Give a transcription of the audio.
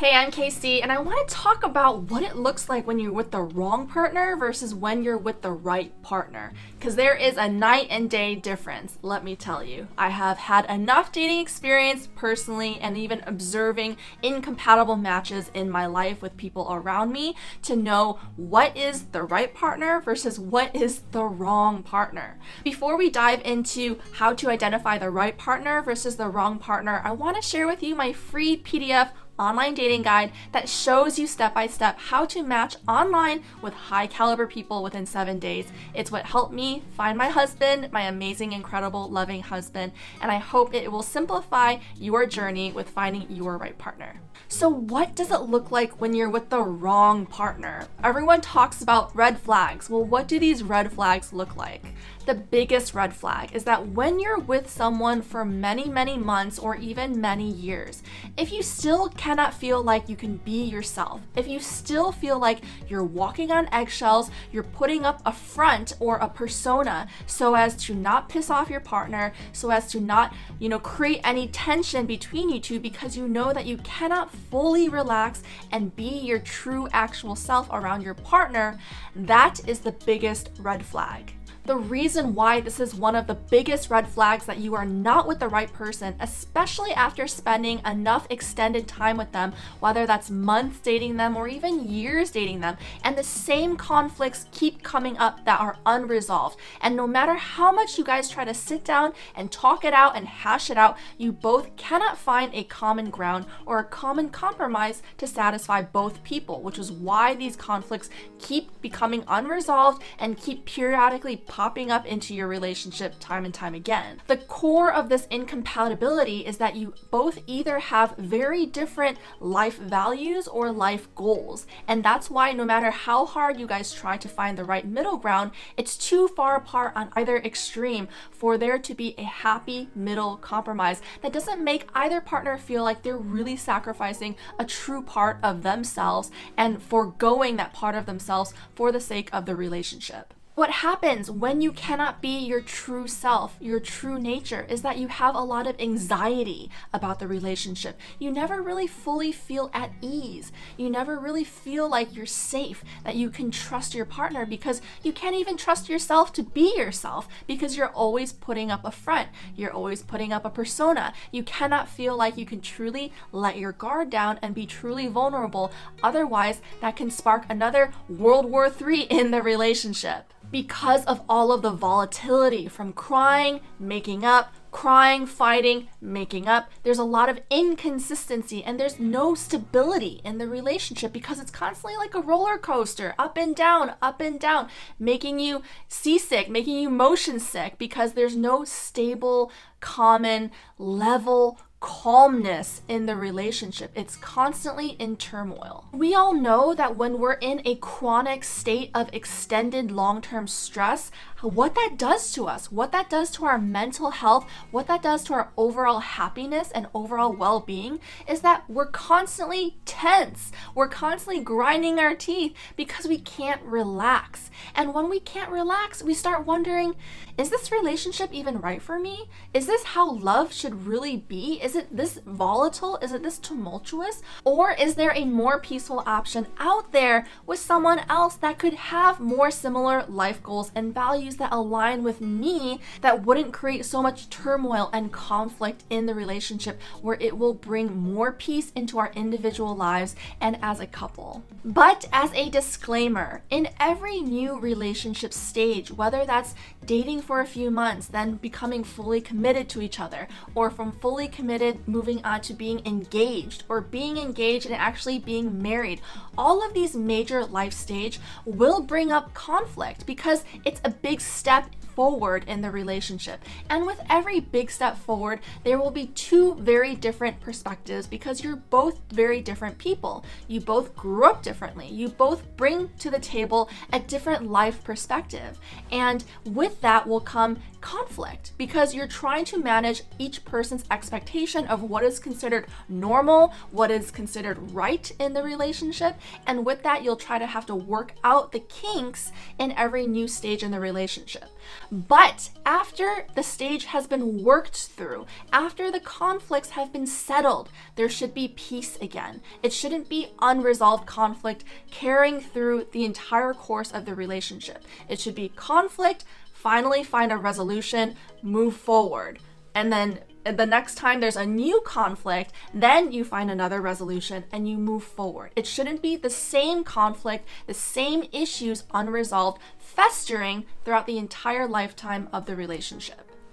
Hey, I'm KC, and I want to talk about what it looks like when you're with the wrong partner versus when you're with the right partner. Because there is a night and day difference, let me tell you. I have had enough dating experience personally and even observing incompatible matches in my life with people around me to know what is the right partner versus what is the wrong partner. Before we dive into how to identify the right partner versus the wrong partner, I want to share with you my free PDF online dating guide that shows you step by step how to match online with high caliber people within 7 days. It's what helped me find my husband, my amazing, incredible, loving husband, and I hope it will simplify your journey with finding your right partner. So what does it look like when you're with the wrong partner? Everyone talks about red flags. Well, what do these red flags look like? The biggest red flag is that when you're with someone for many, many months or even many years, if you still cannot feel like you can be yourself, if you still feel like you're walking on eggshells, you're putting up a front or a persona so as to not piss off your partner, so as to not, create any tension between you two because you know that you cannot fully relax and be your true actual self around your partner, that is the biggest red flag. The reason why this is one of the biggest red flags that you are not with the right person, especially after spending enough extended time with them, whether that's months dating them or even years dating them, and the same conflicts keep coming up that are unresolved. And no matter how much you guys try to sit down and talk it out and hash it out, you both cannot find a common ground or a common compromise to satisfy both people, which is why these conflicts keep becoming unresolved and keep periodically popping up into your relationship time and time again. The core of this incompatibility is that you both either have very different life values or life goals. And that's why no matter how hard you guys try to find the right middle ground, it's too far apart on either extreme for there to be a happy middle compromise that doesn't make either partner feel like they're really sacrificing a true part of themselves and foregoing that part of themselves for the sake of the relationship. What happens when you cannot be your true self, your true nature, is that you have a lot of anxiety about the relationship. You never really fully feel at ease. You never really feel like you're safe, that you can trust your partner because you can't even trust yourself to be yourself because you're always putting up a front. You're always putting up a persona. You cannot feel like you can truly let your guard down and be truly vulnerable. Otherwise, that can spark another World War III in the relationship. Because of all of the volatility from crying, making up, crying, fighting, making up, there's a lot of inconsistency and there's no stability in the relationship because it's constantly like a roller coaster, up and down, making you seasick, making you motion sick because there's no stable, common, level calmness in the relationship. It's constantly in turmoil. We all know that when we're in a chronic state of extended long-term stress, what that does to us, what that does to our mental health, what that does to our overall happiness and overall well-being is that we're constantly tense. We're constantly grinding our teeth because we can't relax. And when we can't relax, we start wondering, is this relationship even right for me? Is this how love should really be? Is it this volatile? Is it this tumultuous? Or is there a more peaceful option out there with someone else that could have more similar life goals and values that align with me that wouldn't create so much turmoil and conflict in the relationship where it will bring more peace into our individual lives and as a couple? But as a disclaimer, in every new relationship stage, whether that's dating for a few months, then becoming fully committed to each other, or from fully committed moving on to being engaged, or being engaged and actually being married, all of these major life stage will bring up conflict because it's a big step forward in the relationship. And with every big step forward, there will be two very different perspectives because you're both very different people. You both grew up differently. You both bring to the table a different life perspective. And with that will come conflict because you're trying to manage each person's expectation of what is considered normal, what is considered right in the relationship. And with that, you'll try to have to work out the kinks in every new stage in the relationship. But after the stage has been worked through, after the conflicts have been settled, there should be peace again. It shouldn't be unresolved conflict carrying through the entire course of the relationship. It should be conflict, finally find a resolution, move forward. And then the next time there's a new conflict, then you find another resolution and you move forward. It shouldn't be the same conflict, the same issues unresolved, festering throughout the entire lifetime of the relationship.